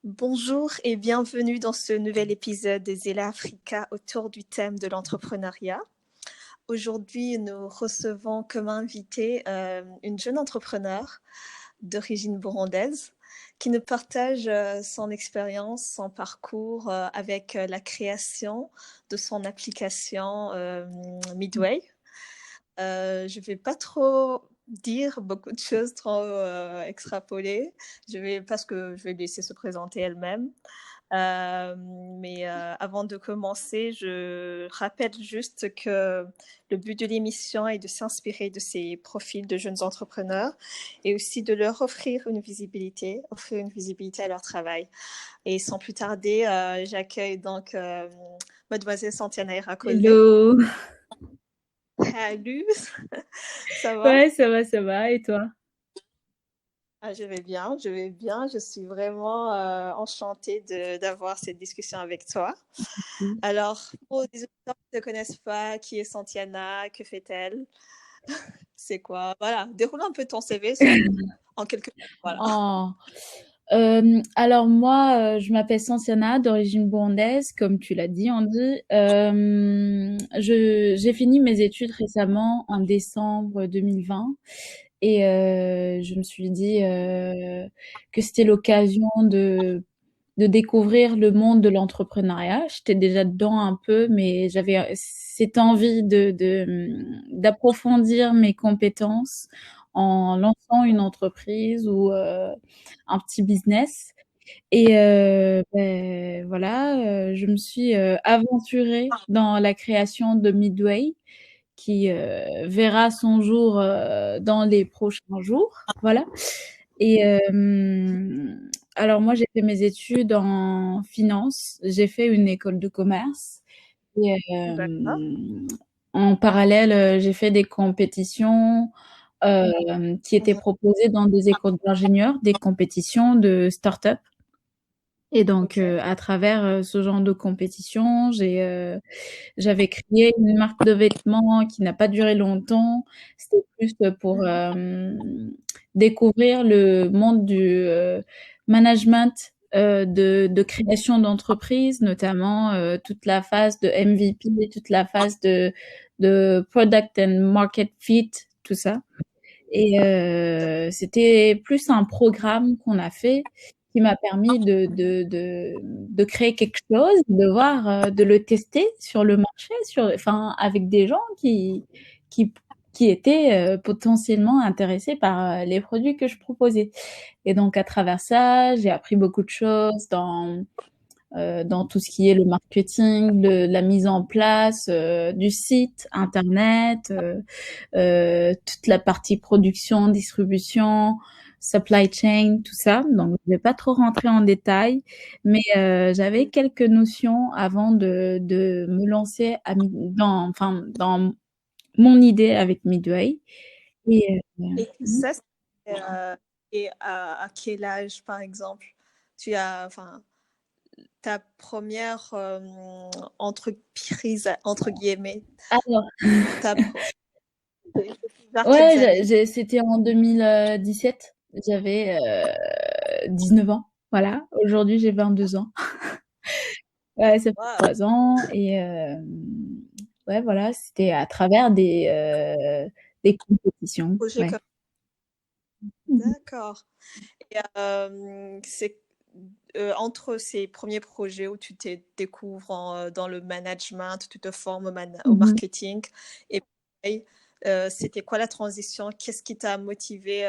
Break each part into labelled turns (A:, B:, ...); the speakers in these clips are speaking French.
A: Bonjour et bienvenue dans ce nouvel épisode de Zela Africa autour du thème de l'entrepreneuriat. Aujourd'hui, nous recevons comme invitée une jeune entrepreneure d'origine burundaise qui nous partage son expérience, son parcours avec la création de son application Midway. Je ne vais pas trop dire beaucoup de choses, trop extrapoler, parce que je vais laisser se présenter elle-même. Mais avant de commencer, je rappelle juste que le but de l'émission est de s'inspirer de ces profils de jeunes entrepreneurs et aussi de leur offrir une visibilité à leur travail. Et sans plus tarder, j'accueille donc Mademoiselle Santiana Irakose.
B: Hello.
A: Salut, ça va?
B: Ouais, ça va. Et toi?
A: Ah, je vais bien. Je suis vraiment enchantée d'avoir cette discussion avec toi. Alors, pour les auditeurs qui ne te connaissent pas, qui est Santiana, que fait-elle? C'est quoi? Voilà, déroule un peu ton CV en quelques mots. Voilà.
B: Oh. Alors moi, je m'appelle Sanciana, d'origine burundaise, comme tu l'as dit, Andy. J'ai fini mes études récemment en décembre 2020 et je me suis dit que c'était l'occasion de découvrir le monde de l'entrepreneuriat. J'étais déjà dedans un peu, mais j'avais cette envie d'approfondir mes compétences en lançant une entreprise ou un petit business. Et voilà, je me suis aventurée dans la création de Midway, qui verra son jour dans les prochains jours. Voilà. Et alors moi, j'ai fait mes études en finance. J'ai fait une école de commerce. Et
A: D'accord.
B: en parallèle, j'ai fait des compétitions qui étaient
A: Mhm.
B: proposées dans des écoles d'ingénieurs, des compétitions de start-up. Et donc,
A: Ok.
B: à travers ce genre de compétition, j'avais créé une marque de vêtements qui n'a pas duré longtemps. C'était plus pour découvrir le monde du management de création d'entreprise, notamment toute la phase de MVP, toute la phase de product and market fit, tout ça. Et c'était plus un programme qu'on a fait qui m'a permis de créer quelque chose, de voir, de le tester sur le marché, enfin, avec des gens qui, qui étaient potentiellement intéressés par les produits que je proposais. Et donc, à travers ça, j'ai appris beaucoup de choses dans tout ce qui est le marketing, la mise en place du site internet, toute la partie production, distribution, supply chain, tout ça. Donc, je vais pas trop rentrer en détail, mais j'avais quelques notions avant de me lancer dans mon idée avec Midway. Et
A: Et ça, et à quel âge, par exemple, tu as, enfin, ta première entreprise, entre guillemets,
B: alors,
A: ta, pro- vers quelles
B: ouais,
A: années?
B: c'était en 2017. J'avais 19 ans. Voilà. Aujourd'hui, j'ai 22 ans. Ouais, ça fait
A: Wow.
B: 3 ans et ouais, voilà, c'était à travers des compétitions,
A: Projet
B: ouais.
A: comme...
B: Mmh.
A: D'accord. Et c'est entre ces premiers projets où tu te découvres dans le management, tu te formes au
B: Mmh.
A: marketing, et puis, c'était quoi la transition? Qu'est-ce qui t'a motivé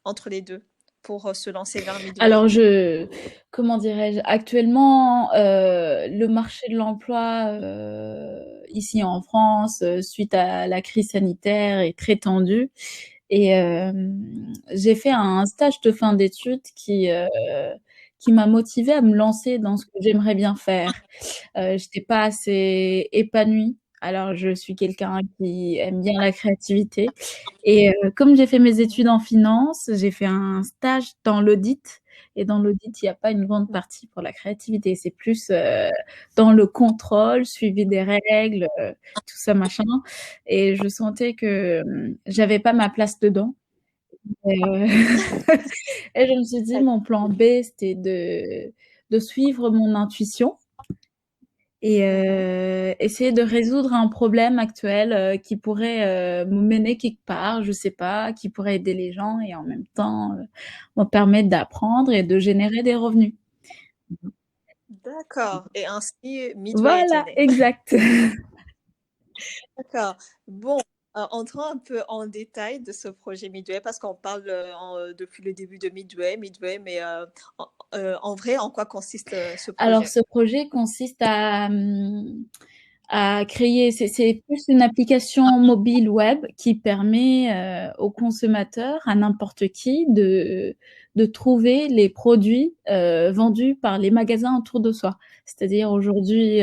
A: entre les deux pour se lancer vers Midway?
B: Alors comment dirais-je? Actuellement, le marché de l'emploi, ici en France, suite à la crise sanitaire est très tendu et j'ai fait un stage de fin d'études qui m'a motivée à me lancer dans ce que j'aimerais bien faire. J'étais pas assez épanouie. Alors, je suis quelqu'un qui aime bien la créativité. Et comme j'ai fait mes études en finance, j'ai fait un stage dans l'audit. Et dans l'audit, il n'y a pas une grande partie pour la créativité. C'est plus dans le contrôle, suivi des règles, tout ça machin. Et je sentais que j'avais pas ma place dedans. Et, et je me suis dit, mon plan B, c'était de suivre mon intuition et
A: Mhm.
B: essayer de résoudre un problème actuel qui pourrait me mener quelque part, je sais pas, qui pourrait aider les gens et en même temps me permettre d'apprendre et de générer des revenus.
A: D'accord. Et ainsi, Midway était
B: Voilà,
A: né.
B: exact.
A: D'accord. Bon, entrons un peu en détail de ce projet Midway parce qu'on parle depuis le début de Midway, mais en vrai, en quoi consiste ce
B: Alors,
A: projet?
B: ce projet consiste à créer, c'est plus une application mobile web qui permet aux consommateurs, à n'importe qui, de trouver les produits vendus par les magasins autour de soi. C'est-à-dire aujourd'hui,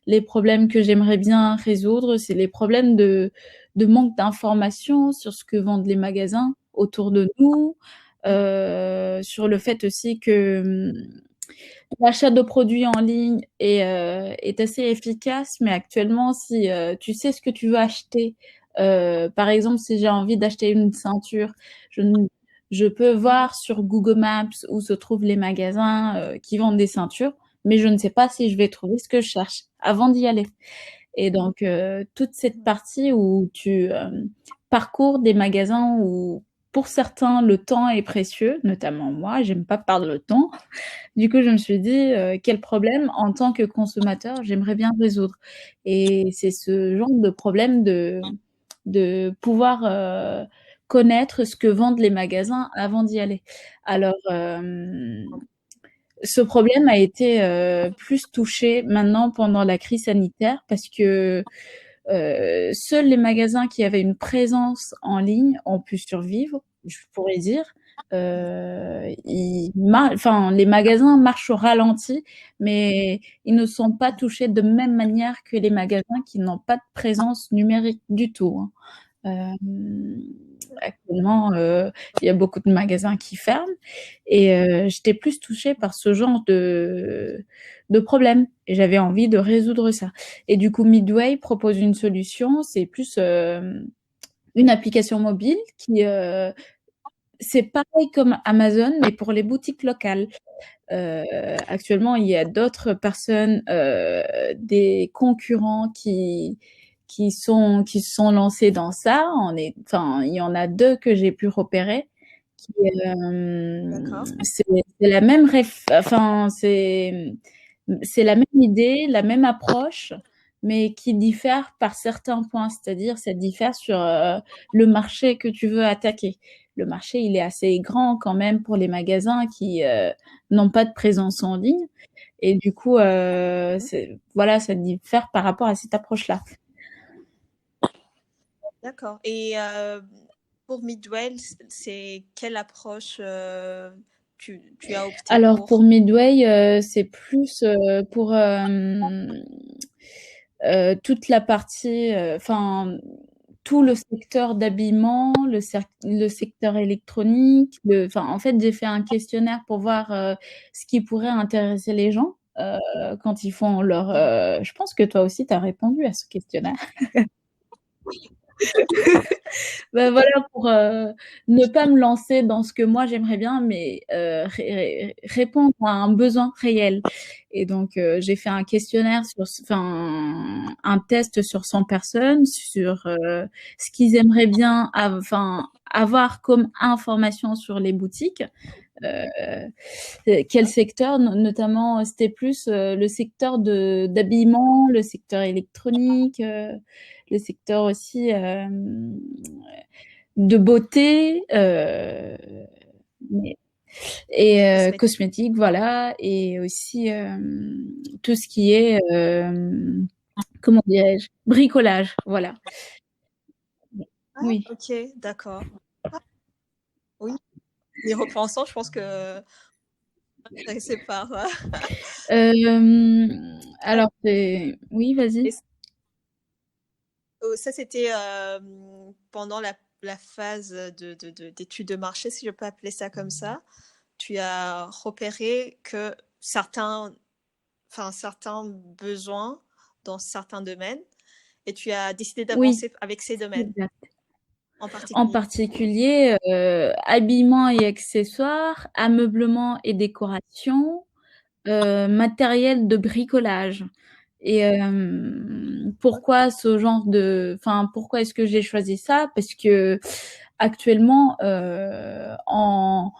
B: les problèmes que j'aimerais bien résoudre, c'est les problèmes de manque d'informations sur ce que vendent les magasins autour de nous, sur le fait aussi que l'achat de produits en ligne est assez efficace, mais actuellement, si tu sais ce que tu veux acheter, par exemple, si j'ai envie d'acheter une ceinture, je, je peux
A: Mhm.
B: voir sur Google Maps où se trouvent les magasins qui vendent des ceintures, mais je ne sais pas si je vais trouver ce que je cherche avant d'y aller. Et donc, toute cette partie où tu parcours des magasins où, pour certains, le temps est précieux, notamment moi, j'aime pas perdre le temps. Du coup, je me suis dit, quel problème en tant que consommateur j'aimerais bien résoudre. Et c'est ce genre de problème de pouvoir connaître ce que vendent les magasins avant d'y aller. Alors, ce problème a été plus touché maintenant pendant la crise sanitaire parce que seuls les magasins qui avaient une présence en ligne ont pu survivre, je pourrais dire. Enfin, les magasins marchent au ralenti, mais ils ne sont pas touchés de même manière que les magasins qui n'ont pas de présence numérique du tout, hein. Actuellement, il y a beaucoup de magasins qui ferment et j'étais plus touchée par ce genre de problème et j'avais envie de résoudre ça. Et du coup, Midway propose une solution, c'est plus une application mobile qui c'est pareil comme Amazon, mais pour les boutiques locales. Actuellement, il y a d'autres personnes, des concurrents qui sont lancés dans ça. Enfin, il y en a deux que j'ai pu repérer. Qui,
A: D'accord.
B: c'est la même enfin, c'est la même idée, la même approche, mais qui diffère par certains points. C'est-à-dire, ça diffère sur le marché que tu veux attaquer. Le marché, il est assez grand quand même pour les magasins qui n'ont pas de présence en ligne. Et du coup,
A: Mhm.
B: voilà, ça diffère par rapport à cette approche-là.
A: D'accord. Et pour Midway, c'est quelle approche tu as opté
B: Alors pour
A: pour?
B: Midway, c'est plus pour toute la partie, enfin tout le secteur d'habillement, le secteur électronique. Enfin, en fait, j'ai fait un questionnaire pour voir ce qui pourrait intéresser les gens quand ils font leur.
A: Mhm.
B: Je pense que toi aussi, tu as répondu à ce questionnaire. Ben voilà, pour ne pas me lancer dans ce que moi j'aimerais bien, mais répondre à un besoin réel. Et donc, j'ai fait un questionnaire enfin, un test sur 100 personnes, sur ce qu'ils aimeraient bien, enfin, avoir comme information sur les boutiques. Euh, Quel secteur, notamment, c'était plus le secteur d'habillement, le secteur électronique, le secteur aussi de beauté mais- et
A: Cosmétique.
B: cosmétique, voilà, et aussi tout ce qui est, comment dirais-je, bricolage, voilà.
A: Ah,
B: Oui.
A: ok, d'accord. Ah, oui, y repensant, je pense que intéressé par.
B: Euh,
A: Ah,
B: alors, oui, vas-y.
A: et ça, c'était pendant la phase d'études de marché, si je peux appeler ça comme ça. Tu as repéré que certains besoins dans certains domaines et tu as décidé
B: Oui,
A: d'avancer avec ces domaines.
B: exact.
A: en
B: En
A: particulier?
B: particulier, habillement et accessoires, ameublement et décoration, matériel de bricolage. Et pourquoi ce genre de, enfin, pourquoi est-ce que j'ai choisi ça? Parce que actuellement, en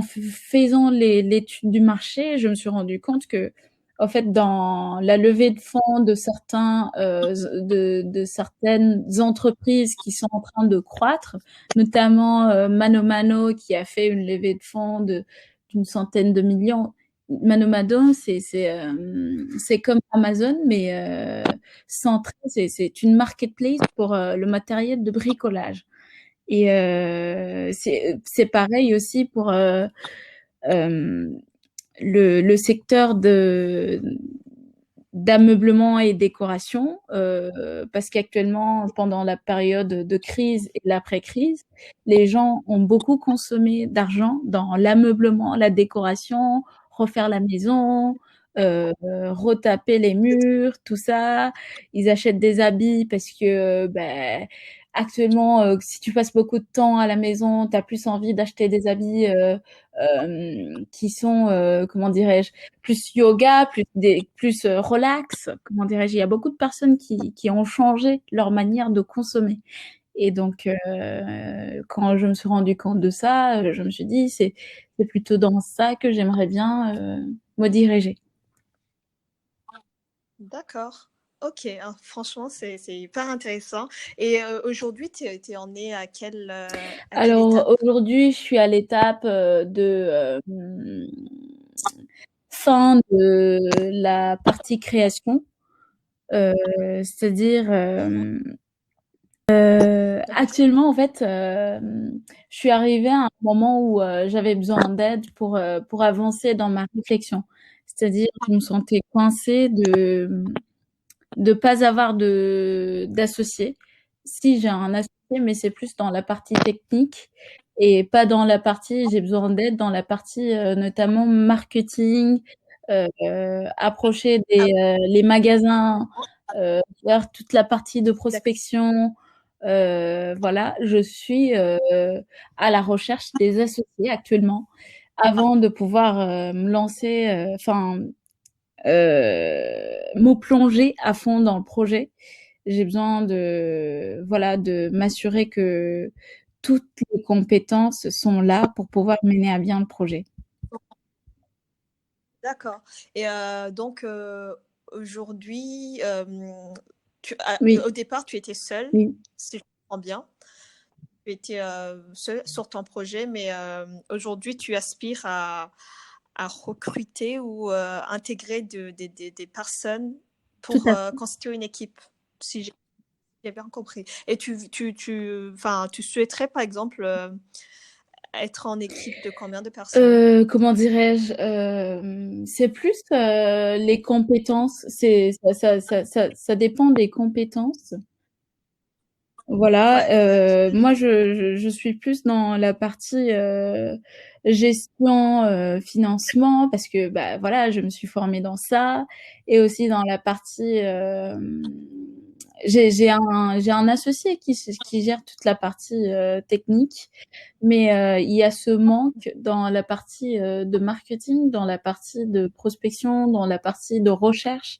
B: faisant l'étude du marché, je me suis rendu compte que, en fait, dans la levée de fonds de de certaines entreprises qui sont en train de croître, notamment Mano Mano qui a fait une levée de fonds d'une centaine de millions. Mano, c'est comme Amazon, mais centré, c'est une marketplace pour le matériel de bricolage. Et c'est pareil aussi pour le secteur d'ameublement et décoration, parce qu'actuellement, pendant la période de crise et l'après-crise, les gens ont beaucoup consommé d'argent dans l'ameublement, la décoration, refaire la maison, retaper les murs, tout ça. Ils achètent des habits parce que, ben, actuellement, si tu passes beaucoup de temps à la maison, tu as plus envie d'acheter des habits qui sont, comment dirais-je, plus yoga, plus relax, comment dirais-je. Il y a beaucoup de personnes qui ont changé leur manière de consommer. Et donc, quand je me suis rendu compte de ça, je me suis dit, c'est plutôt dans ça que j'aimerais bien me diriger.
A: D'accord. Ok, hein, franchement, c'est hyper intéressant. Et aujourd'hui, tu en es à quelle
B: Alors
A: étape?
B: aujourd'hui, je suis à l'étape fin de la partie création, c'est-à-dire actuellement, en fait, je suis arrivée à un moment où j'avais besoin d'aide pour avancer dans ma réflexion. C'est-à-dire, je me sentais coincée de pas avoir d'associé. Si j'ai un associé, mais c'est plus dans la partie technique et pas dans la partie j'ai besoin d'aide dans la partie notamment marketing, approcher
A: Ah,
B: les magasins, faire toute la partie de
A: d'accord.
B: prospection. Voilà, je suis à la recherche des associés actuellement avant de pouvoir me lancer, enfin me plonger à fond dans le projet. J'ai besoin de, voilà, de m'assurer que toutes les compétences sont là pour pouvoir mener à bien le projet.
A: D'accord. Et donc, aujourd'hui,
B: Oui,
A: au départ, tu étais seule,
B: oui,
A: si je comprends bien. Tu étais seule sur ton projet, mais aujourd'hui, tu aspires à recruter ou intégrer des personnes
B: tout
A: pour
B: à
A: constituer une équipe, si j'ai bien compris. Et enfin, tu souhaiterais, par exemple, être en équipe de combien de personnes?
B: comment dirais-je, c'est plus les compétences, ça dépend des compétences. Voilà,
A: Ouais, ouais, j'imagine.
B: moi je suis plus dans la partie gestion, financement parce que bah voilà, je me suis formée dans ça et aussi dans la partie j'ai un associé qui gère toute la partie technique, mais il y a ce manque dans la partie de marketing, dans la partie de prospection, dans la partie de recherche.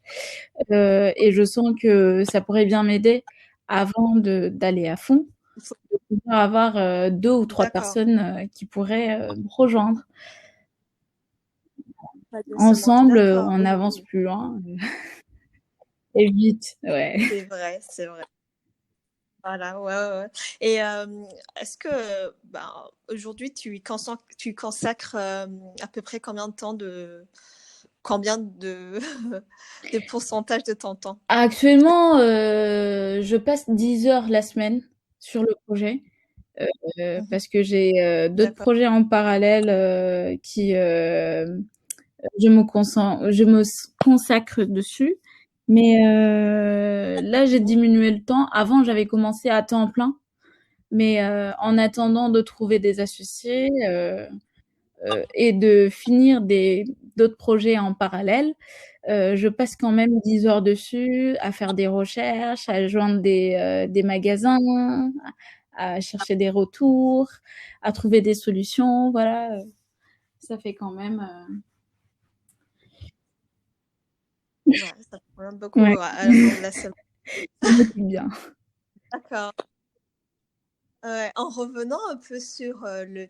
B: Et je sens que ça pourrait bien m'aider avant d'aller à fond,
A: Il faut-
B: de pouvoir avoir 2 ou 3
A: D'accord.
B: personnes qui pourraient me rejoindre.
A: Pas de se manquer.
B: Ensemble,
A: D'accord,
B: on
A: oui,
B: avance
A: oui.
B: plus loin et vite, ouais.
A: C'est vrai, c'est vrai. Voilà, ouais, ouais, ouais. Et est-ce que ben, aujourd'hui tu y consacres à peu près combien de de pourcentage de ton temps?
B: Actuellement, je passe 10 heures la semaine sur le projet,
A: Mhm.
B: parce que j'ai d'autres
A: D'accord,
B: projets en parallèle qui je me consacre dessus. Mais là, j'ai diminué le temps. Avant, j'avais commencé à temps plein. Mais en attendant de trouver des associés et de finir d'autres projets en parallèle, je passe quand même 10 heures dessus à faire des recherches, à joindre des magasins, à chercher des retours, à trouver des solutions. Voilà, ça fait quand même.
A: Ouais, ça fait quand même beaucoup
B: Ouais,
A: à rendre la semaine.
B: ça motive bien.
A: D'accord. Ouais, en revenant un peu sur le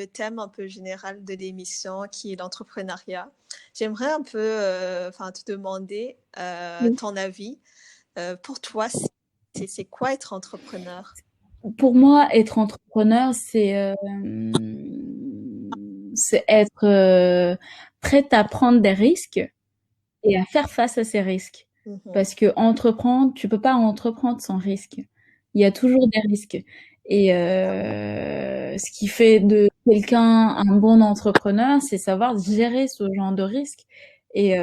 A: thème un peu général de l'émission qui est l'entrepreneuriat, j'aimerais un peu enfin, te demander
B: Oui.
A: ton avis. Pour toi, c'est quoi être entrepreneur?
B: Pour moi, être entrepreneur, c'est être prête à prendre des risques et à faire face à ces risques.
A: Mhm.
B: Parce que entreprendre, tu peux pas entreprendre sans risque. Il y a toujours des risques. Et ce qui fait de quelqu'un un bon entrepreneur, c'est savoir gérer ce genre de risques et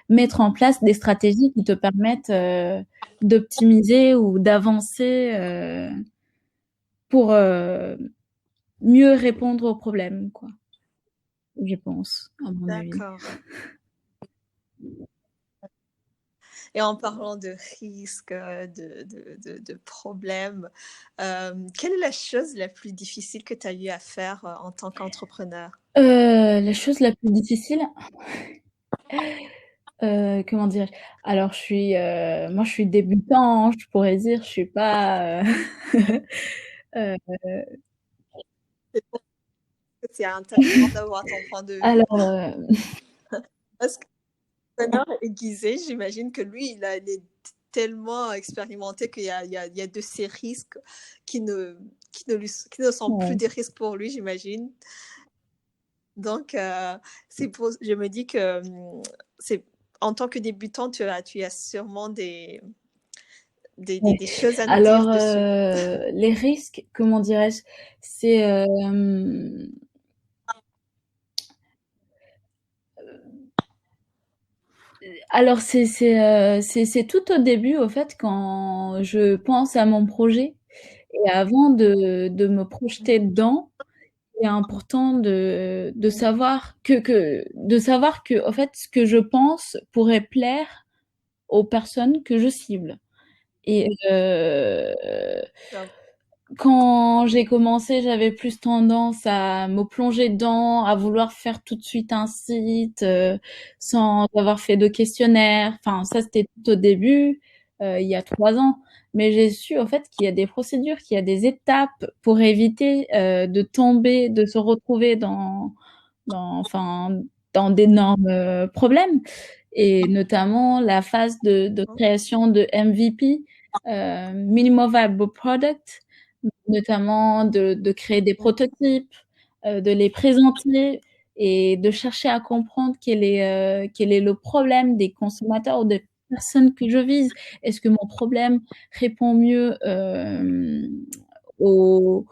B: mettre en place des stratégies qui te permettent d'optimiser ou d'avancer pour mieux répondre aux problèmes, quoi. Je pense, à mon avis.
A: D'accord. Et en parlant de risques, de problèmes, quelle est la chose la plus difficile que tu as eu à faire en tant qu'entrepreneur?
B: La chose la plus difficile, comment dire? Alors, moi, je suis débutant, hein, je pourrais dire, je suis pas. Euh,
A: C'est intéressant d'avoir ton point de vue.
B: alors,
A: Parce que l'entrepreneur aiguisé, j'imagine que lui, il est tellement expérimenté qu'il y a de ces risques qui ne, qui ne sont plus
B: ouais.
A: des risques pour lui, j'imagine. Donc, je me dis que c'est, en tant que débutant, tu as sûrement
B: Ouais.
A: des choses à nous dire
B: Alors,
A: dessus.
B: les risques, comment dirais-je? C'est alors c'est tout au début, au fait, quand je pense à mon projet et avant de me projeter dedans, c'est important de savoir au fait, ce que je pense pourrait plaire aux personnes que je cible. Et quand j'ai commencé, j'avais plus tendance à me plonger dedans, à vouloir faire tout de suite un site sans avoir fait de questionnaire. Enfin, ça, c'était tout au début, il y a 3 ans. Mais j'ai su, en fait, qu'il y a des procédures, qu'il y a des étapes pour éviter de tomber, de se retrouver enfin, dans d'énormes problèmes. Et notamment la phase de création de MVP, Minimum Viable Product, notamment de créer des prototypes, de les présenter et de chercher à comprendre quel est le problème des consommateurs ou des personnes que je vise. Est-ce que mon problème répond mieux au,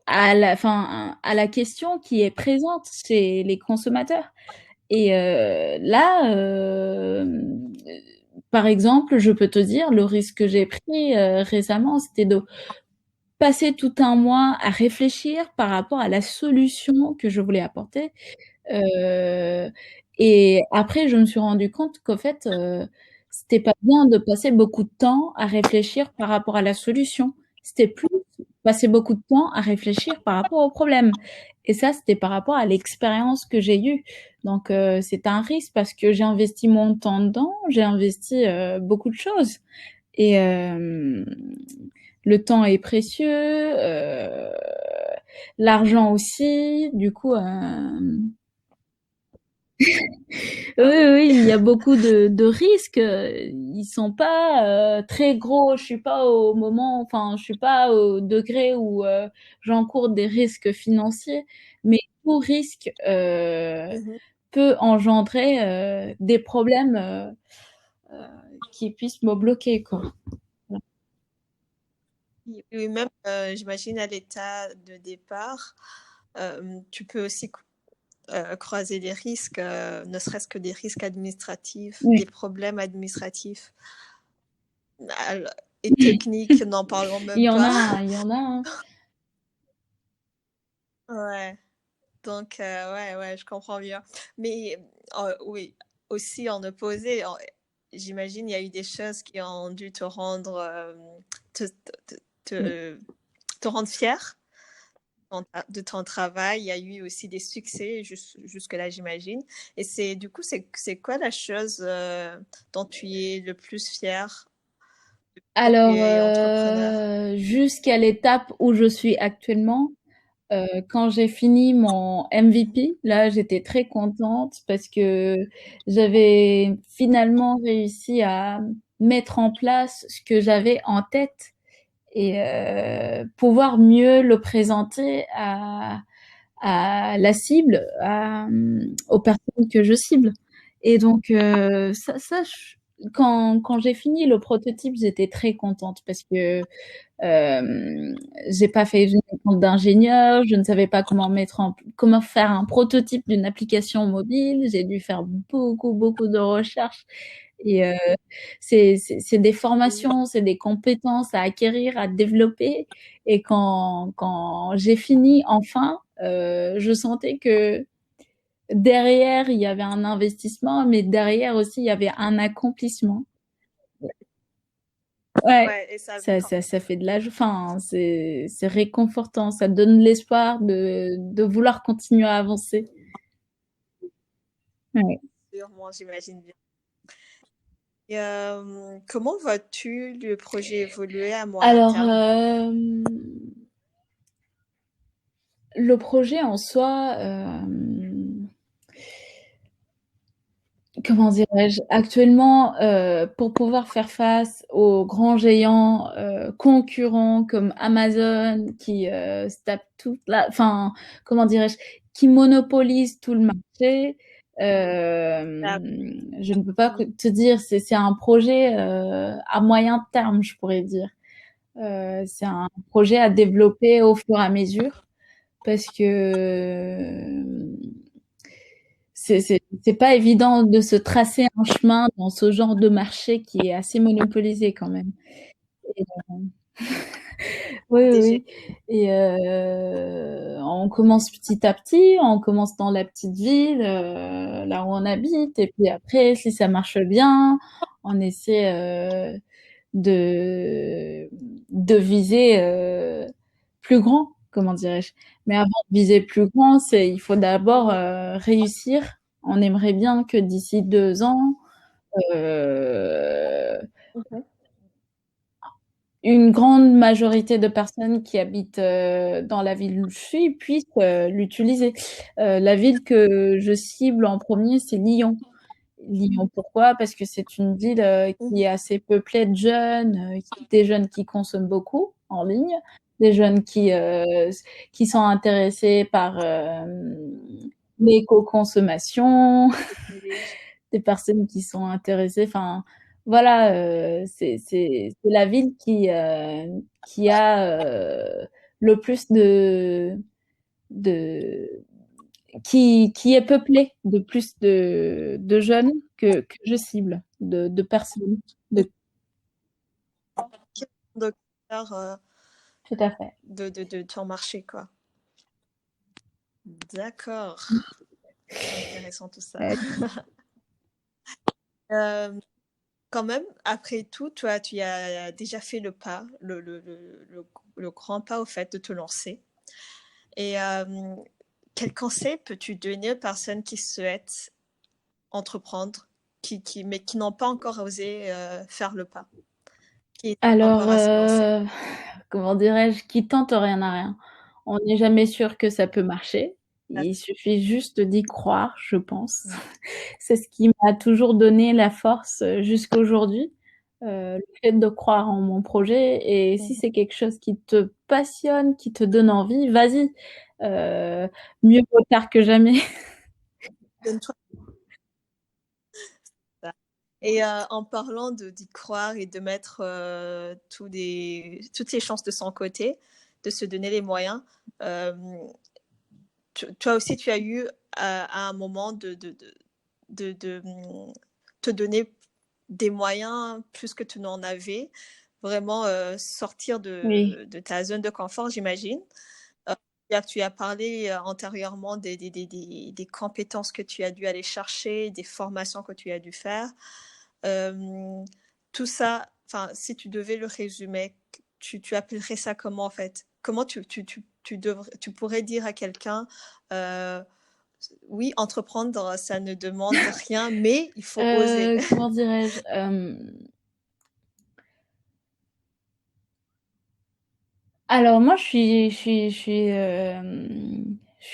B: enfin, à la question qui est présente chez les consommateurs? Et là, par exemple, je peux te dire, le risque que j'ai pris récemment, c'était de passer tout un mois à réfléchir par rapport à la solution que je voulais apporter. Euh, et après, je me suis rendu compte qu'en fait, c'était pas bien de passer beaucoup de temps à réfléchir par rapport à la solution. C'était plus passer beaucoup de temps à réfléchir par rapport au problème. Et ça, c'était par rapport à l'expérience que j'ai eue. Donc, c'est un risque parce que j'ai investi mon temps dedans, j'ai investi beaucoup de choses. Et le temps est précieux, l'argent aussi. Du coup, oui, oui, il y a beaucoup de risques. Ils sont pas très gros. Je suis pas au moment, enfin, je suis pas au degré où j'encours des risques financiers, mais tout risque
A: Mhm.
B: peut engendrer des problèmes euh, qui puissent me bloquer, quoi.
A: Oui, même, j'imagine, à l'état de départ, tu peux aussi croiser des risques, ne serait-ce que des risques administratifs, des
B: Oui,
A: problèmes administratifs et techniques, n'en parlons
B: il
A: même
B: y en
A: pas.
B: a, il y en a, hein.
A: Ouais, donc ouais, ouais, je comprends bien. Mais oui, aussi en opposé, j'imagine il y a eu des choses qui ont dû te rendre te,
B: Oui.
A: te rendre fier de ton travail. Il y a eu aussi des succès jusque-là, j'imagine. Et du coup, c'est quoi la chose dont tu es le plus fier quand tu
B: Alors,
A: es entrepreneur?
B: jusqu'à l'étape où je suis actuellement, quand j'ai fini mon MVP, là, j'étais très contente parce que j'avais finalement réussi à mettre en place ce que j'avais en tête et pouvoir mieux le présenter à la cible, aux personnes que je cible. Et donc, quand j'ai fini le prototype, j'étais très contente parce que j'ai pas fait une école d'ingénieur, je ne savais pas comment faire un prototype d'une application mobile. J'ai dû faire beaucoup de recherches et c'est des formations, c'est des compétences à acquérir, à développer. Et quand j'ai fini enfin, je sentais que derrière il y avait un investissement, mais derrière aussi il y avait un accomplissement. Ouais,
A: Ouais, et ça,
B: ça fait de la joie. Enfin, c'est réconfortant. Ça donne l'espoir de vouloir continuer à avancer. Ouais.
A: sûrement, j'imagine bien. Et, comment vois-tu le projet évoluer à moyen
B: Alors,
A: terme?
B: le projet en soi, comment dirais-je, actuellement, pour pouvoir faire face aux grands géants concurrents comme Amazon qui se tapent enfin, comment dirais-je, qui monopolise tout le marché.
A: Ah,
B: Je ne peux pas te dire, c'est un projet à moyen terme, je pourrais dire. C'est un projet à développer au fur et à mesure parce que c'est pas évident de se tracer un chemin dans ce genre de marché qui est assez monopolisé quand même. Et, oui, oui,
A: DG.
B: oui. Et on commence petit à petit, on commence dans la petite ville, là où on habite, et puis après, si ça marche bien, on essaie de de viser plus grand, comment dirais-je. Mais avant de viser plus grand, il faut d'abord réussir. On aimerait bien que d'ici 2 ans, euh,
A: Mhm.
B: une grande majorité de personnes qui habitent dans la ville où je suis puissent l'utiliser. La ville que je cible en premier, c'est Lyon. Lyon, pourquoi? Parce que c'est une ville qui
A: Mhm.
B: est assez peuplée de jeunes, des jeunes qui consomment beaucoup en ligne, des jeunes qui sont intéressés par l'éco-consommation, des personnes qui sont intéressées. Enfin, voilà, c'est la ville qui a le plus de qui est peuplée de plus de jeunes que je cible, de personnes.
A: Donc,
B: Tout à fait.
A: de ton marché, quoi. D'accord. C'est intéressant tout ça.
B: Ouais.
A: Euh, Quand même, après tout, toi, tu as déjà fait le pas, le grand pas au fait de te lancer. Et quel conseil peux-tu donner aux personnes qui souhaitent entreprendre, mais qui n'ont pas encore osé faire le pas, qui hésitent
B: Alors,
A: encore à se lancer?
B: comment dirais-je, qui tente rien à rien. On n'est jamais sûr que ça peut marcher. Il suffit juste d'y croire, je pense. C'est ce qui m'a toujours donné la force jusqu'à aujourd'hui, le fait de croire en mon projet. Et si c'est quelque chose qui te passionne, qui te donne envie, vas-y. Euh, Mieux vaut tard que jamais.
A: Donne-toi ça. Et en parlant d'y croire et de mettre toutes les chances de son côté, de se donner les moyens, euh, toi aussi, tu as eu à un moment de te donner des moyens plus que tu n'en avais, vraiment sortir
B: Oui.
A: de ta zone de confort, j'imagine. Euh, Tu as parlé antérieurement des compétences que tu as dû aller chercher, des formations que tu as dû faire. Euh, Tout ça, enfin, si tu devais le résumer, tu appellerais ça comment en fait? Comment tu pourrais dire à quelqu'un, oui, entreprendre, ça ne demande rien, mais il faut oser.
B: Comment dirais-je? Alors moi, je suis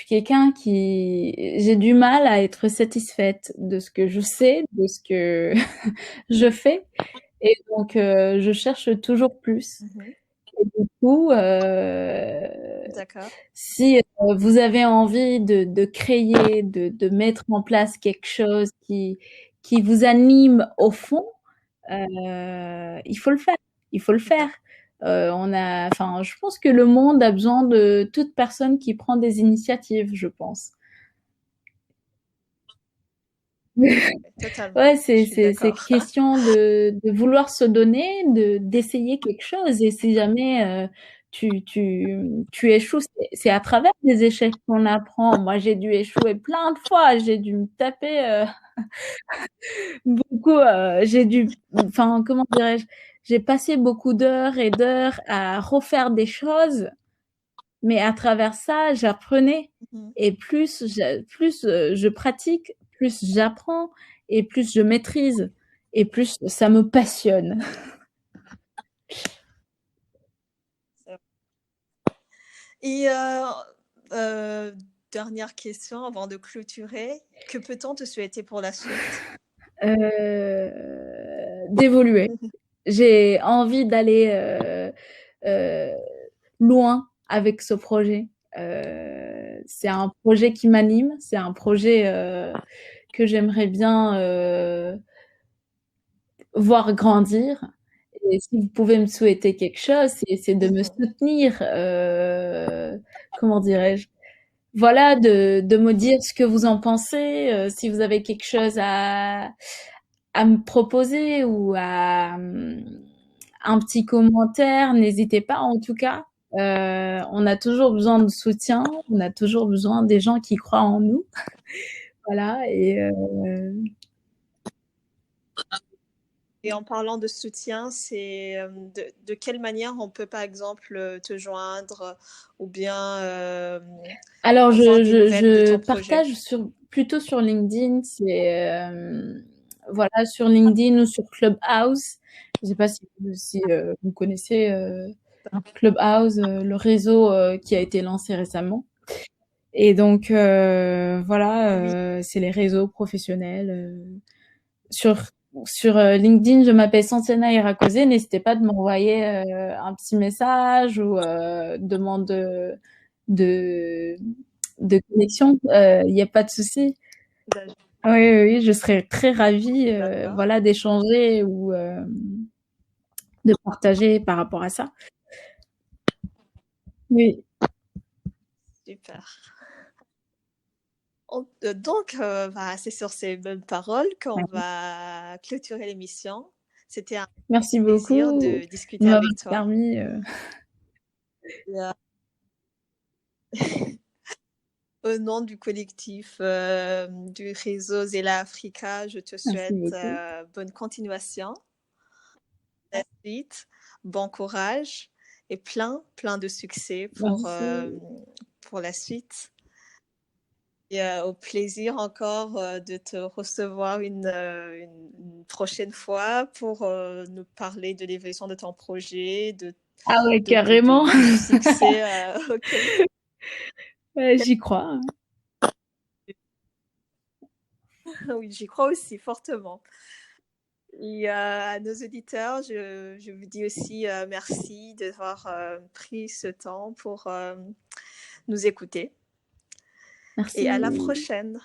B: quelqu'un qui j'ai du mal à être satisfaite de ce que je sais, de ce que je fais, et donc je cherche toujours plus.
A: Mhm.
B: Et du coup,
A: D'accord.
B: si vous avez envie de créer, de mettre en place quelque chose qui vous anime au fond, il faut le faire. Il faut le faire. Enfin, je pense que le monde a besoin de toute personne qui prend des initiatives, je pense.
A: Totalement,
B: Ouais,
A: je suis
B: c'est
A: d'accord.
B: question de vouloir se donner, d'essayer quelque chose. Et si jamais tu échoues, c'est à travers des échecs qu'on apprend. Moi, j'ai dû échouer plein de fois. J'ai dû me taper beaucoup. Enfin, comment dirais-je? J'ai passé beaucoup d'heures et d'heures à refaire des choses, mais à travers ça, j'apprenais.
A: Mhm.
B: Et plus je pratique, plus j'apprends, et plus je maîtrise, et plus ça me passionne.
A: Et euh, dernière question avant de clôturer, que peut-on te souhaiter pour la suite?
B: D'évoluer. J'ai envie d'aller euh, loin avec ce projet. C'est un projet qui m'anime, c'est un projet que j'aimerais bien voir grandir. Et si vous pouvez me souhaiter quelque chose, c'est de me
A: Mhm.
B: soutenir, comment dirais-je? Voilà, de me dire ce que vous en pensez, si vous avez quelque chose à me proposer ou un petit commentaire, n'hésitez pas en tout cas. On a toujours besoin de soutien, on a toujours besoin des gens qui croient en nous. Voilà,
A: Et en parlant de soutien, c'est de quelle manière on peut par exemple te joindre ou bien
B: alors
A: avoir des nouvelles de
B: je
A: ton projet?
B: partage plutôt sur LinkedIn, voilà, sur LinkedIn ou sur Clubhouse. Je sais pas si vous connaissez Clubhouse, le réseau qui a été lancé récemment. Et donc
A: Oui,
B: voilà, c'est les réseaux professionnels. Sur LinkedIn, je m'appelle Santiana Irakose. N'hésitez pas de m'envoyer un petit message ou demande de, de connexion. Il n'y a pas de souci. Oui, oui, oui, je serais très ravie,
A: d'accord,
B: voilà, d'échanger ou de partager par rapport à ça. Oui,
A: super. Donc, bah, c'est sur ces bonnes paroles qu'on
B: ouais.
A: va clôturer l'émission. C'était un
B: Merci
A: plaisir
B: beaucoup
A: de
B: de
A: discuter
B: m'avoir
A: avec toi.
B: permis.
A: Et, au nom du collectif du réseau Zela Africa, je te
B: Merci
A: souhaite
B: beaucoup.
A: bonne continuation, la suite, bon courage et plein de succès
B: Merci.
A: pour la suite. Et au plaisir encore de te recevoir une prochaine fois pour nous parler de l'évolution de ton projet,
B: Ah ouais, carrément.
A: oui, du succès auquel
B: Ouais, j'y crois.
A: oui, j'y crois aussi fortement. Et à nos auditeurs, je vous dis aussi merci d'avoir pris ce temps pour nous écouter. Et à la
B: Merci.
A: prochaine.